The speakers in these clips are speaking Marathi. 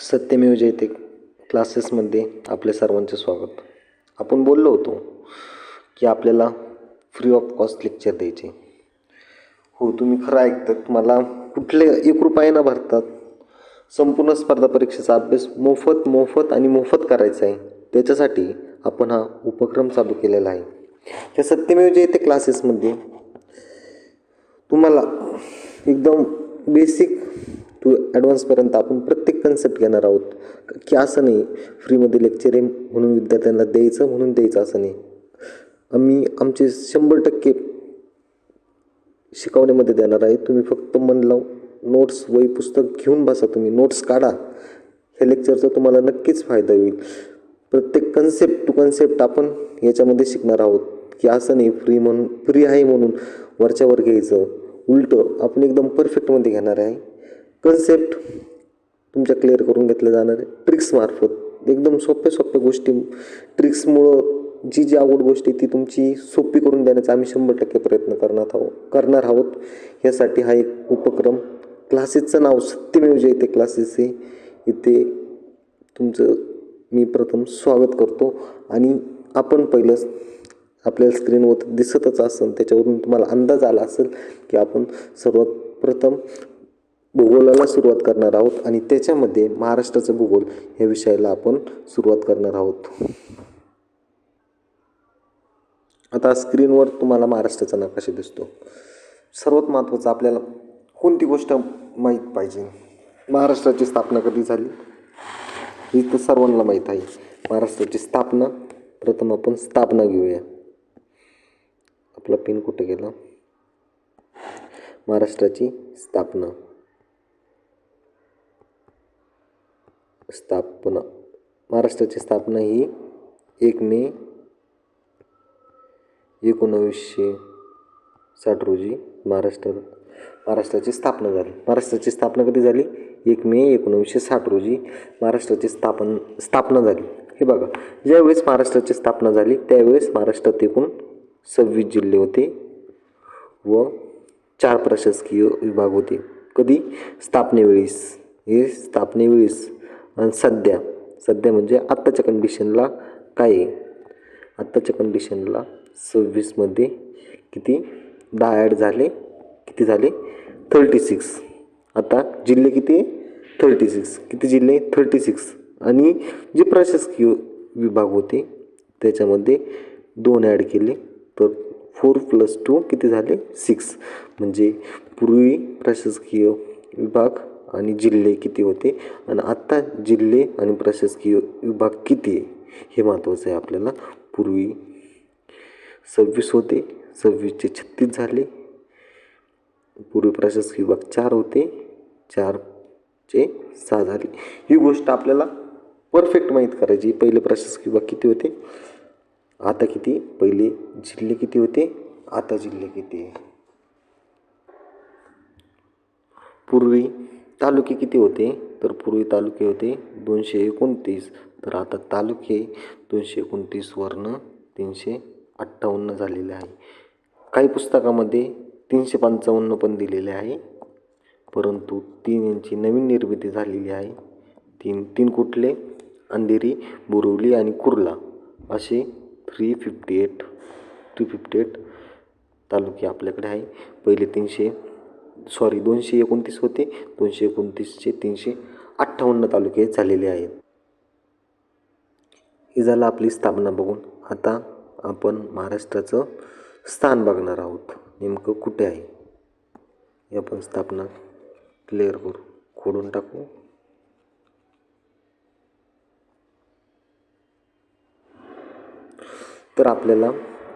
सत्यमेव जयते क्लासेसमध्ये आपले सर्वांचे स्वागत. आपण बोललो होतो की आपल्याला फ्री ऑफ कॉस्ट लेक्चर द्यायचे. हो, तुम्ही खरं ऐकतात. मला कुठले 1 रुपया न भरतात संपूर्ण स्पर्धा परीक्षेचा अभ्यास मोफत करायचा आहे. त्याच्यासाठी आपण हा उपक्रम चालू केलेला आहे. त्या सत्यमेव जयते क्लासेसमध्ये तुम्हाला एकदम बेसिक टू ॲडव्हान्सपर्यंत आपण प्रत्येक कन्सेप्ट घेणार आहोत. की असं नाही फ्रीमध्ये लेक्चर आहे म्हणून विद्यार्थ्यांना द्यायचं असं नाही. आम्ही आमचे 100% शिकवण्यामध्ये देणार आहे. तुम्ही फक्त मन लावून नोट्स वही पुस्तक घेऊन बसा, तुम्ही नोट्स काढा. ह्या लेक्चरचा तुम्हाला नक्कीच फायदा होईल. प्रत्येक कन्सेप्ट टू कन्सेप्ट आपण याच्यामध्ये शिकणार आहोत. की असं नाही फ्री आहे म्हणून वरच्यावर घ्यायचं. उलटं आपण एकदम परफेक्टमध्ये घेणार आहे. कन्सेप्ट तुमच्या क्लिअर करून घेतले जाणार आहे ट्रिक्समार्फत. एकदम सोप्या गोष्टी ट्रिक्समुळं जी अवघड गोष्टी ती तुमची सोपी करून देण्याचा आम्ही 100% प्रयत्न करणार आहोत. यासाठी हा एक उपक्रम. क्लासेसचं नाव सत्यमेव जयते क्लासेस आहे. इथे तुमचं मी प्रथम स्वागत करतो. आणि आपण पहिलंच आपल्याला स्क्रीनवर दिसतच असेल, त्याच्यावरून तुम्हाला अंदाज आला असेल की आपण सर्वात प्रथम भूगोलाला सुरुवात करणार आहोत. आणि त्याच्यामध्ये महाराष्ट्राचं भूगोल या विषयाला आपण सुरुवात करणार आहोत. आता स्क्रीनवर तुम्हाला महाराष्ट्राचा नकाशा दिसतो. सर्वात महत्त्वाचं आपल्याला कोणती गोष्ट माहीत पाहिजे. महाराष्ट्राची स्थापना कधी झाली ही तर सर्वांना माहीत आहे. महाराष्ट्राची स्थापना प्रथम आपण स्थापना घेऊया. आपला पिन कुठे गेला. महाराष्ट्राची स्थापना महाराष्ट्राची स्थापना ही 1 मे 1960 रोजी महाराष्ट्राची स्थापना झाली. महाराष्ट्राची स्थापना कधी झाली. 1 मे 1960 रोजी महाराष्ट्राची स्थापना झाली. हे बघा, ज्यावेळेस महाराष्ट्राची स्थापना झाली त्यावेळेस महाराष्ट्रात एकूण 26 जिल्हे होते व 4 प्रशासकीय विभाग होते. कधी स्थापनेवेळेस आणि सध्या म्हणजे आत्ताच्या कंडिशनला काय आहे. आत्ताच्या कंडिशनला 26मध्ये किती 10 ॲड झाले, किती झाले 36. आता जिल्हे किती 36. किती जिल्हे 36. आणि जे प्रशासकीय विभाग होते त्याच्यामध्ये 2 ॲड केले तर 4 + 2 किती झाले 6. म्हणजे पूर्वी प्रशासकीय विभाग आणि जिल्हे किती होते आणि आत्ता जिल्हे आणि प्रशासकीय विभाग किती आहे हे महत्त्वाचं आहे आपल्याला. पूर्वी 26 होते, 26चे 36 झाले. पूर्वी प्रशासकीय विभाग 4 होते, 4चे 6 झाले. ही गोष्ट आपल्याला परफेक्ट माहीत करायची. पहिले प्रशासकीय विभाग किती होते, आता किती. पहिले जिल्हे किती होते, आता जिल्हे किती आहे. पूर्वी तालुके किती होते, तर पूर्वी तालुके होते 229. तर आता तालुके 229 वरनं 358 झालेले आहे. काही पुस्तकामध्ये 355 पण दिलेले आहे, परंतु 3 यांची नवीन निर्मिती झालेली आहे. तीन कुठले, अंधेरी, बोरिवली आणि कुर्ला असे 358 तालुके आपल्याकडे आहे. पहिले 229 होते, 229चे 358 तालुके झालेले आहेत. हे झालं आपली स्थापना बघून. आता आपण महाराष्ट्राचं स्थान बघणार आहोत, नेमकं कुठे आहे. हे आपण स्थापना क्लिअर करू, खोडून टाकू. तर आपल्याला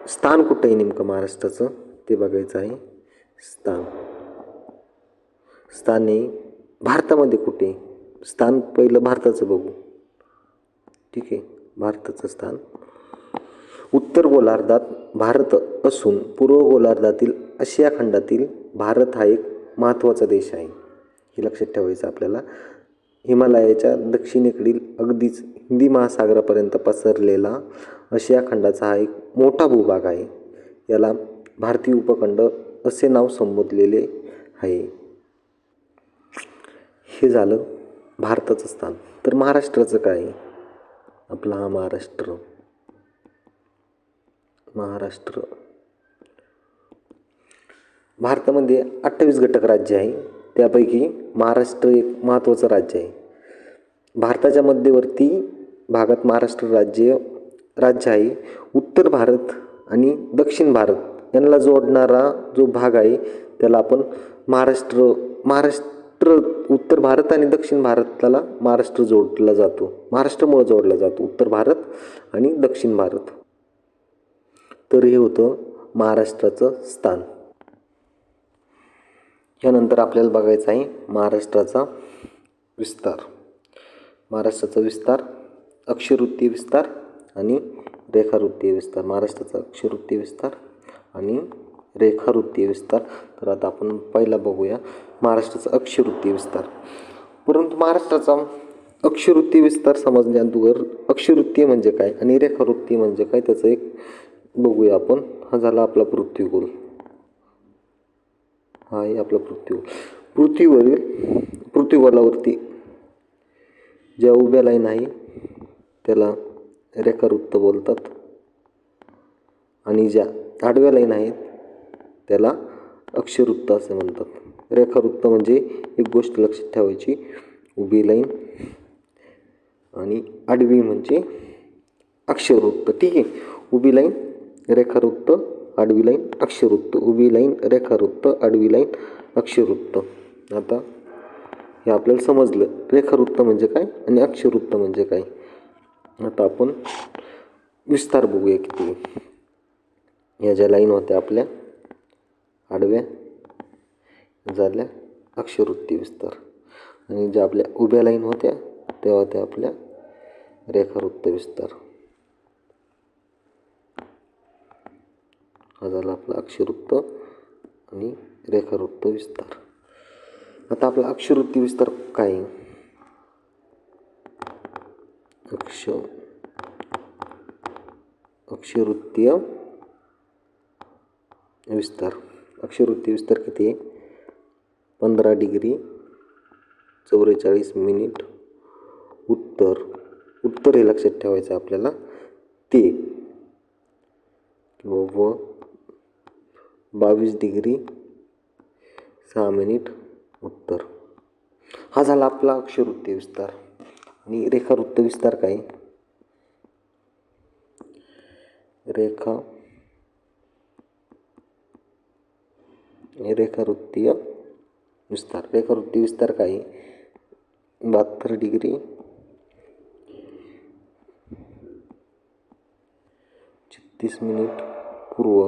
स्थान कुठे आहे नेमकं महाराष्ट्राचं ते बघायचं आहे. स्थान आहे भारतामध्ये कुठे. स्थान पहिलं भारताचं बघू. ठीक आहे, भारताचं स्थान उत्तर गोलार्धात भारत असून पूर्व गोलार्धातील आशिया खंडातील भारत हा एक महत्त्वाचा देश आहे. हे लक्षात ठेवायचं आपल्याला. हिमालयाच्या दक्षिणेकडील अगदीच हिंदी महासागरापर्यंत पसरलेला आशिया खंडाचा हा एक मोठा भूभाग आहे. याला भारतीय उपखंड असे नाव संबोधलेले आहे. हे झालं भारताचं स्थान. तर महाराष्ट्राचं काय? आपला हा महाराष्ट्र. भारतामध्ये 28 घटक राज्य आहे. त्यापैकी महाराष्ट्र एक महत्त्वाचं राज्य आहे. भारताच्या मध्यवर्ती भागात महाराष्ट्र राज्य आहे. उत्तर भारत आणि दक्षिण भारत यांना जोडणारा जो भाग आहे त्याला आपण महाराष्ट्र उत्तर भारत आणि दक्षिण भारताला महाराष्ट्र जोडला जातो. महाराष्ट्रामुळे जोडला जातो उत्तर भारत आणि दक्षिण भारत. तर हे होतं महाराष्ट्राचं स्थान. यानंतर आपल्याला बघायचं आहे महाराष्ट्राचा विस्तार. महाराष्ट्राचा विस्तार, अक्षरवृत्तीय विस्तार आणि रेखावृत्तीय विस्तार. महाराष्ट्राचा अक्षरवृत्तीय विस्तार आणि रेखावृत्तीय विस्तार. तर आता आपण पहिला बघूया महाराष्ट्राचा अक्षरवृत्तीय विस्तार. परंतु महाराष्ट्राचा अक्षरवृत्तीय विस्तार समजण्याअगोदर अक्षरवृत्तीय म्हणजे काय आणि रेखावृत्तीय म्हणजे काय त्याचं एक बघूया आपण. हा झाला आपला पृथ्वीगोल. हा आहे आपला पृथ्वीगोल. पृथ्वीगोलावरती ज्या उभ्या लाईन आहे त्याला रेखावृत्त बोलतात आणि ज्या आडव्या लाईन आहेत त्याला अक्षरवृत्त असे म्हणतात. रेखावृत्त म्हणजे एक गोष्ट लक्षात ठेवायची, उभी लाईन आणि आडवी म्हणजे अक्षरवृत्त. ठीक आहे. उभी लाईन, रेखावृत्त, आडवी लाईन, अक्षरवृत्त. उभी लाईन, रेखावृत्त, आडवी लाईन, अक्षरवृत्त. आता हे आपल्याला समजलं रेखावृत्त म्हणजे काय आणि अक्षरवृत्त म्हणजे काय. आता आपण विस्तार बघूया किती. या ज्या लाईन होत्या आपल्या आडव्या झाल्या अक्षरवृत्तीय विस्तार आणि ज्या आपल्या उभ्या लाईन होत्या त्या होत्या आपल्या रेखावृत्त विस्तार. हा झाला आपला अक्षरवृत्त आणि रेखावृत्त विस्तार. आता आपला अक्षरवृत्तीय विस्तार काय आहे? अक्षरवृत्तीय विस्तार. अक्षरवृत्तीय विस्तार किती आहे? 15 डिग्री 44 मिनिट उत्तर हे लक्षात ठेवायचं आपल्याला ते व 22 डिग्री 6 मिनिट उत्तर. हा झाला आपला अक्षरवृत्तीय विस्तार. आणि रेखावृत्त विस्तार काय? रेखावृत्तीय विस्तार. रेखावृत्तीय विस्तार काय? 72 डिग्री 36 मिनिट पूर्व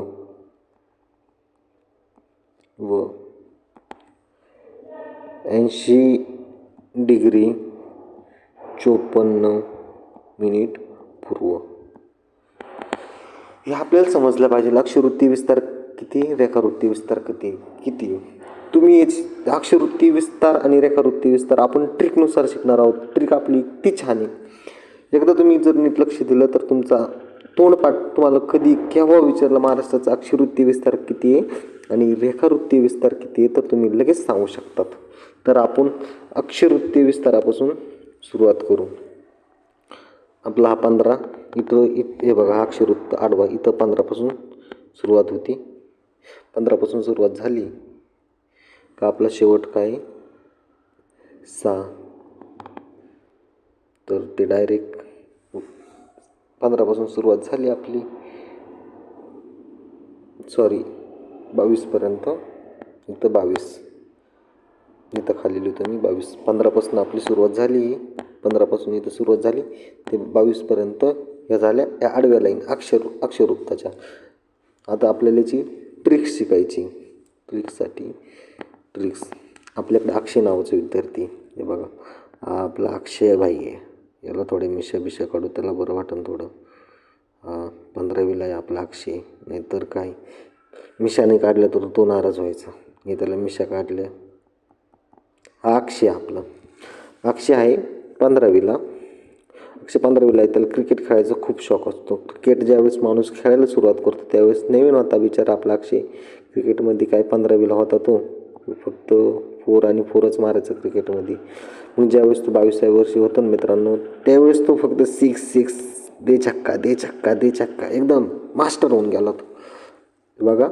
व 80 डिग्री 54 मिनिट पूर्व. हे आपल्याला समजलं पाहिजे. अक्षरवृत्तीय विस्तार किती, रेखावृत्तीय विस्तार किती. तुम्ही अक्षरवृत्तीय विस्तार आणि रेखावृत्तीय विस्तार आपण ट्रिकनुसार शिकणार आहोत. ट्रिक आपली ती छान आहे. एकदा तुम्ही जर नीट लक्ष दिलं तर तुमचा तोंडपाठ तुम्हाला कधी केव्हा विचारलं महाराष्ट्राचा अक्षरवृत्तीय विस्तार किती आहे आणि रेखावृत्तीय विस्तार किती आहे तर तुम्ही लगेच सांगू शकतात. तर आपण अक्षरवृत्तीय विस्तारापासून सुरुवात करू. आपला हा 15 इथं हे बघा हा अक्षरवृत्त आडवा इथं 15पासून सुरुवात होती. 15पासून सुरुवात झाली का आपला शेवट काय 6. तर ते डायरेक्ट 15पासून सुरुवात झाली आपली 22पर्यंत. इथं 22 इथं खाली लिहितो मी 22. 15पासून आपली सुरुवात झाली. 15पासून इथं सुरुवात झाली ते 22पर्यंत या झाल्या या आडव्या लाईन अक्षरवृत्ताच्या. आता आपल्याला याची ट्रिक्स शिकायची. ट्रिक्स आपल्याकडे अक्षय नावाचे विद्यार्थी हे बघा हा आपला अक्षय भाई आहे. याला थोडे मिशा काढू त्याला बरं वाटेल थोडं. 15वीला आहे आपला अक्षय. नाहीतर काय मिशाने काढलं तर तो नाराज व्हायचा. मी त्याला मिशा काढल्या. हा अक्षय आपला अक्षय आहे 15वीला. अक्षय 15वीला आहे. त्याला क्रिकेट खेळायचा खूप शौक असतो. क्रिकेट ज्यावेळेस माणूस खेळायला सुरुवात करतो त्यावेळेस नवीन होता बिचारा आपला अक्षय. क्रिकेटमध्ये काय 15वीला होता तो फक्त 4 आणि 4च मारायचं क्रिकेटमध्ये. मग ज्यावेळेस तो 22व्या वर्षी होतो ना मित्रांनो, त्यावेळेस तो फक्त 6 दे छक्का दे छक्का दे छक्का एकदम मास्टर होऊन गेला तो. बघा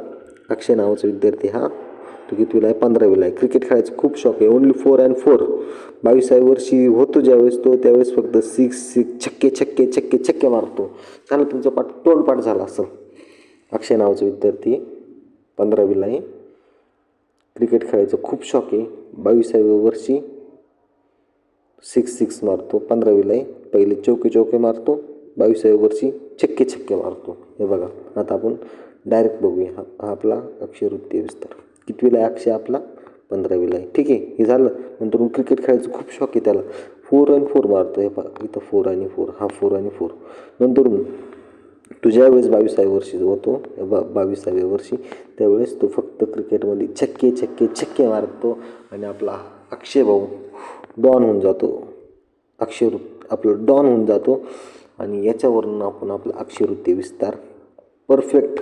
अक्षय नावाचा विद्यार्थी हा, तो कितवीला आहे? 15वीला आहे. क्रिकेट खेळायचं खूप शौक आहे. Only 4 and 4. 22व्या वर्षी होतो ज्यावेळेस तो, त्यावेळेस फक्त 6 छक्के छक्के छक्के छक्के मारतो. झालं तुमचा तोंडपाठ झाला असेल. अक्षय नावाचा विद्यार्थी 15वीला आहे. क्रिकेट खेळायचं खूप शौक आहे. 22व्या वर्षी 6 मारतो. 15वीला आहे. पहिले चौके मारतो. 22व्या वर्षी छक्के छक्के मारतो. हे बघा. आता आपण डायरेक्ट बघूया. हा आपला अक्षरवृत्तीय विस्तार. कितवीला आहे अक्षय आपला? 15वीला आहे. ठीक आहे. हे झालं. नंतर क्रिकेट खेळायचं खूप शौक आहे त्याला. 4 and 4 मारतो. हे पहा इथं 4 आणि 4, हा 4 आणि 4. नंतर तो ज्यावेळेस 22व्या वर्षी होतो, 22व्या वर्षी, त्यावेळेस तो फक्त क्रिकेटमध्ये छक्के छक्के छक्के मारतो आणि आपला अक्षय भाऊ डॉन होऊन जातो. आपलं डॉन होऊन जातो. आणि याच्यावरून आपण आपला अक्षरवृत्तीय विस्तार परफेक्ट.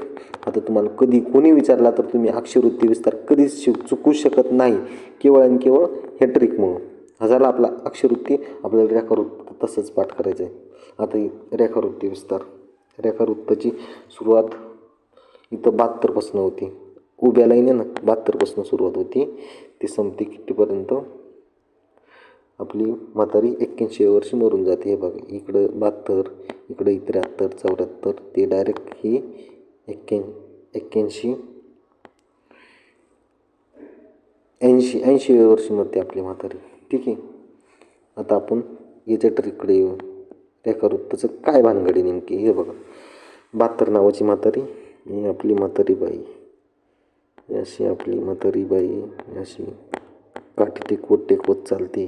आता तुम्हाला कधी कोणी विचारला तर तुम्ही अक्षरवृत्तीय विस्तार कधीच चुकू शकत नाही, केवळ आणि केवळ हे ट्रिकमुळं. हा झाला आपला अक्षरवृत्ती. आपल्याला रेखावृत्त तसंच पाठ करायचं आहे. आता रेखावृत्तीय विस्तार. रेखावृत्ताची सुरुवात इथं 72 होती. उभ्या लाईन आहे ना, 72 सुरुवात होती. ती संपती कितीपर्यंत? आपली म्हातारी 81व्या वर्षी मरून जाते. हे बघा इकडं 72, इकडं 73, 74, ते डायरेक्ट ही 81, 80व्या वर्षी मरते आपली म्हातारी. ठीक आहे. आता आपण याच्या ट्रिककडे येऊ. रेखावृत्ताचं काय भानगडी नेमकी? हे बघा 72 नावाची म्हातारी, ही आपली म्हातारी बाई, अशी आपली म्हातारी बाई अशी काठी टेकवत चालते.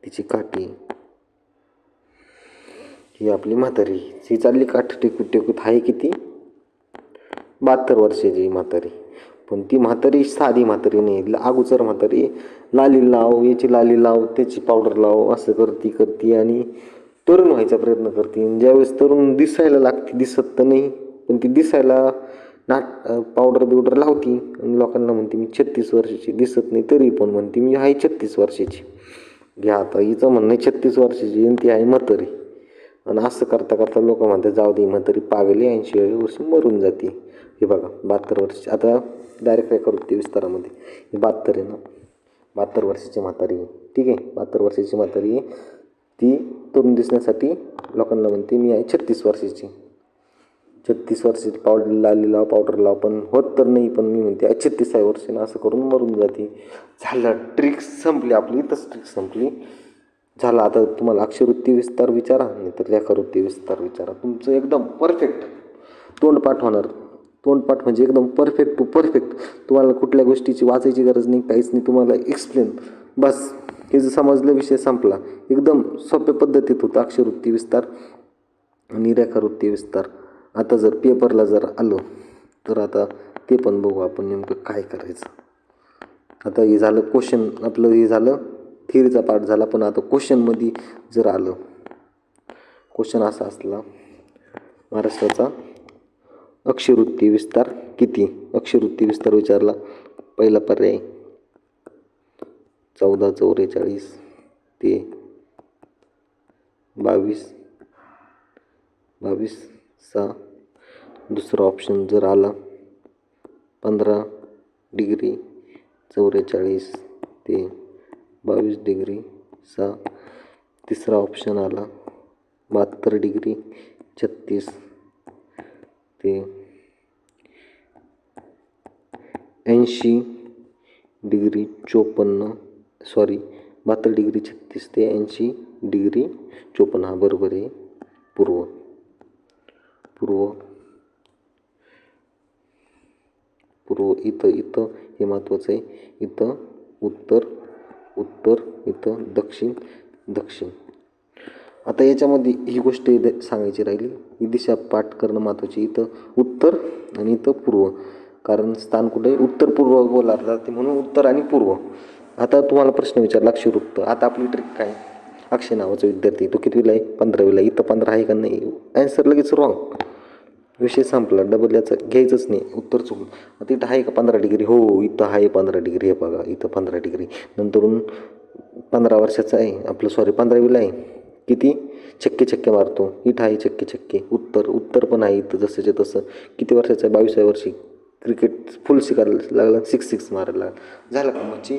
तिची काठी, ही आपली म्हातारी, ही चालली काठी टेकवत आहे. किती? 72 वर्षाची म्हातारी. पण ती म्हातारी साधी म्हातारी नाही, अगोदर म्हातारी. लाली लाव, याची लाली लाव, त्याची पावडर लाव, असं करती आणि तरुण व्हायचा प्रयत्न करते. ज्यावेळेस तरुण दिसायला लागते, दिसत तर नाही पण ती दिसायला पावडर बिवडर लावती आणि लोकांना म्हणते मी 36 वर्षाची, दिसत नाही तरी पण म्हणते मी आहे 36 वर्षाची. घ्या आता हिचं म्हणणं आहे 36 वर्षाची आणि ती आहे म्हातारी. आणि असं करता करता लोक म्हणतात जाऊ दे म्हातारी पागली, 80व्या वर्षी मरून जाते. हे बघा 72 वर्ष. आता डायरेक्ट रेखावृत्तीय विस्तारामध्ये ही 72 आहे ना, 72 वर्षाची म्हातारी. ठीक आहे. 72 वर्षाची म्हातारी ती तरुण दिसण्यासाठी लोकांना म्हणते मी आहे 36 वर्षाची. 36 वर्षाची लाली लाव, पावडर लाव, पण होत तर नाही, पण मी म्हणते 36व्या वर्षानं असं करून मरून जाते. झालं. ट्रिक संपली आपली. इथंच ट्रिक संपली. झालं. आता तुम्हाला अक्षरवृत्तीय विस्तार विचारा नाही तर रेखावृत्तीय विस्तार विचारा, तुमचं एकदम परफेक्ट तोंडपाठ होणार. तोंडपाठ म्हणजे एकदम परफेक्ट टू परफेक्ट. तुम्हाला कुठल्या गोष्टीची वाचायची गरज नाही, काहीच नाही. तुम्हाला एक्सप्लेन बस. हे जर समजलं विषय संपला. एकदम सोप्या पद्धतीत होतं अक्षरवृत्तीय विस्तार आणि रेखावृत्तीय विस्तार. आता जर पेपरला जर आलो तर आता ते पण बघू आपण नेमकं काय करायचं. आता हे झालं क्वेश्चन आपलं, हे झालं थिअरीचा पार्ट झाला. पण आता क्वेश्चनमध्ये जर आलं, क्वेश्चन असा असला महाराष्ट्राचा अक्षरवृत्तीय विस्तार किती? अक्षरवृत्तीय विस्तार विचारला. पहिला पर्याय 1444 ते 22 दुसरा ऑप्शन जर आला 15 डिग्री 44 ते 22 डिग्री 6. तिसरा ऑप्शन आला 72 डिग्री 36 ते 80 डिग्री 54. 72 डिग्री 36 ते 80 डिग्री 54. हा बरोबर आहे. पूर्व इथं हे महत्त्वाचं आहे. इथं उत्तर, इथं दक्षिण. आता याच्यामध्ये ही गोष्ट सांगायची राहिली, ही दिशा पाठ करणं महत्त्वाची. इथं उत्तर आणि इथं पूर्व, कारण स्थान कुठे उत्तर पूर्व गोलार्धात जाते म्हणून उत्तर आणि पूर्व. आता तुम्हाला प्रश्न विचारला अक्षरवृत्त. आता आपली ट्रिक काय? अक्षय नावाचा विद्यार्थी, तो कितवीला आहे? 15वीला. इथं 15 आहे का नाही? ॲन्सर लगेच रॉंग. विषय संपला. डबल याचं घ्यायचंच नाही, उत्तर चुकलं. आता इथं आहे का 15 डिग्री? हो, इथं आहे 15 डिग्री. हे बघा इथं 15 डिग्री. नंतरून 15 वर्षाचं आहे आपलं, सॉरी 15वीला आहे. किती छक्के छक्के मारतो, इथं आहे छक्के छक्के. उत्तर पण आहे इथं जसंच्या तसं. किती वर्षाचं आहे? 22व्या वर्षी. क्रिकेट फुल शिकायला लागला, 6 मारायला लागला. झालं का म्हणजे?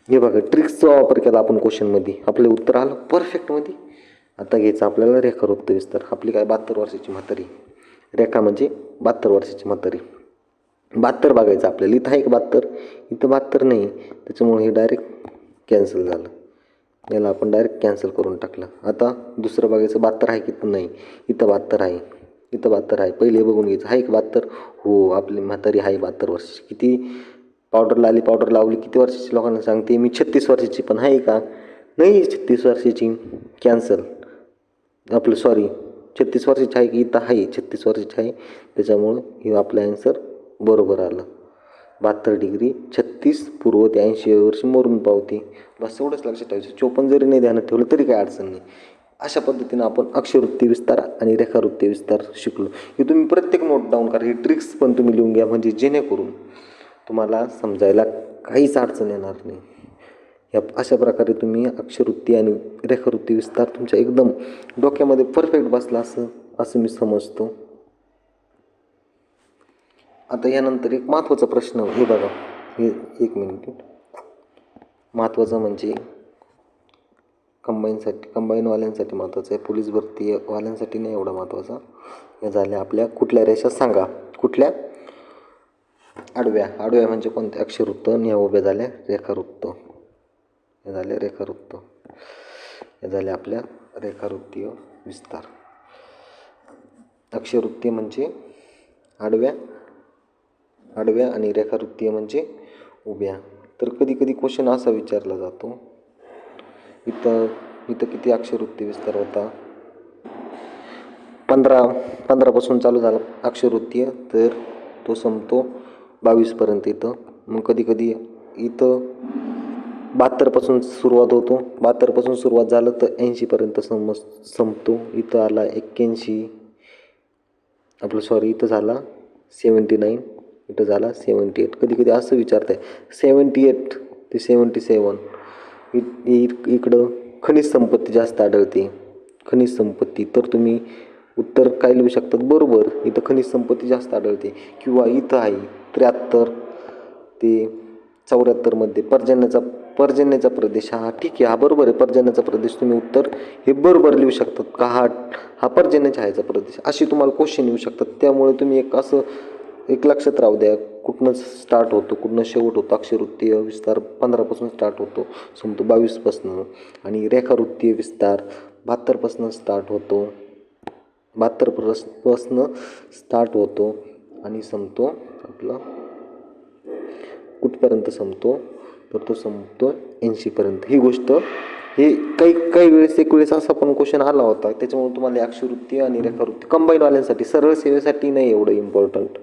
हे बघा ट्रिक्सचा वापर केला आपण क्वेश्चनमध्ये, आपलं उत्तर आलं परफेक्टमध्ये. आता घ्यायचं आपल्याला रेखावृत्त विस्तार. आपली काय 72 वर्षाची म्हातारी. रेखा म्हणजे 72 वर्षाची म्हातारी. 72 बघायचं आपल्याला. इथं आहे का 72? इथं 72 नाही, त्याच्यामुळे हे डायरेक्ट कॅन्सल झालं. याला आपण डायरेक्ट कॅन्सल करून टाकलं. आता दुसरं बघायचं 72 आहे की नाही. इथं 72 आहे, इथं 72 आहे. पहिले बघून घ्यायचं आहे का 72? हो, आपली म्हातारी आहे 72 वर्षाची. किती पावडर लावली किती वर्षाची लोकांना सांगते मी 36 वर्षाची, पण आहे का? नाही 36 वर्षाची. कॅन्सल. आपलं सॉरी 36 वर्षाची आहे की? इथं आहे 36 वर्षाची आहे, त्याच्यामुळं हे आपलं ॲन्सर बरोबर आलं. 72 डिग्री 36 पूर्व ते 80 वर्षी मोरून पावते. बस एवढंच लक्षात ठेवायचं. 54 जरी नाही ध्यानात ठेवलं तरी काही अडचण नाही. अशा पद्धतीनं आपण अक्षरवृत्ती विस्तार आणि रेखावृत्ती विस्तार शिकलो. हे तुम्ही प्रत्येक नोट डाऊन करा. ही ट्रिक्स पण तुम्ही लिहून घ्या, म्हणजे जेणेकरून तुम्हाला समजायला काहीच अडचण येणार नाही. या अशा प्रकारे तुम्ही अक्षरवृत्ती आणि रेखावृत्ती विस्तार तुमच्या एकदम डोक्यामध्ये परफेक्ट बसला असं मी समजतो. आता यानंतर एक महत्त्वाचा प्रश्न, हे बघा, हे 1 मिनिट. महत्त्वाचा म्हणजे कंबाईनवाल्यांसाठी महत्त्वाचं आहे, पोलीस भरतीवाल्यांसाठी नाही एवढा महत्त्वाचा. या झाल्या आपल्या कुठल्या रेषा सांगा. कुठल्या? आडव्या म्हणजे कोणत्या? अक्षरवृत्त. आणि या उभ्या झाल्या रेखावृत्त. हे झाले रेखावृत्त. हे झाले आपल्या रेखावृत्तीय विस्तार. अक्षरवृत्तीय म्हणजे आडव्या आणि रेखावृत्तीय म्हणजे उभ्या. तर कधी कधी क्वेश्चन असा विचारला जातो, इथं किती अक्षरवृत्ती विस्तार होता? 15 पासून चालू झाला अक्षरवृत्तीय, तर तो संपतो 22 पर्यंत इथं. मग कधी कधी इथं 72 पासून सुरुवात होतो. 72 पासून सुरुवात झालं तर 80 पर्यंत संपतो. इथं आला 81, आपलं सॉरी इथं झाला 79, इथं झाला 78. कधी कधी असं विचारत आहे 78 ते 77. इकडं खनिज संपत्ती जास्त आढळते. खनिज संपत्ती, तर तुम्ही उत्तर काय लिहू शकतात? बरोबर, इथं खनिज संपत्ती जास्त आढळते. किंवा इथं आहे 73 ते 74मध्ये पर्जन्याचा प्रदेश. हा ठीक आहे, हा बरोबर आहे. पर्जन्याचा प्रदेश तुम्ही उत्तर हे बरोबर लिहू शकतात का? हा पर्जन्याच्या हायचा प्रदेश. अशी तुम्हाला क्वेश्चन येऊ शकतात. त्यामुळे तुम्ही एक लक्षात राहू द्या, कुठनं स्टार्ट होतो, कुठनं शेवट होतो. अक्षरवृत्तीय विस्तार 15 पासून स्टार्ट होतो, संपतो 22 पासून. आणि रेखावृत्तीय विस्तार 72 पासून स्टार्ट होतो, 72 पासून स्टार्ट होतो आणि संपतो आपला कुठपर्यंत संपतो? तर तो संपतो 80 पर्यंत. ही गोष्ट हे काही वेळेस एक वेळेस असा पण क्वेश्चन आला होता. त्याच्यामुळे तुम्हाला अक्षरवृत्ती आणि रेखावृत्ती कंबाईनवाल्यांसाठी, सरळ सेवेसाठी नाही एवढं इम्पॉर्टंट.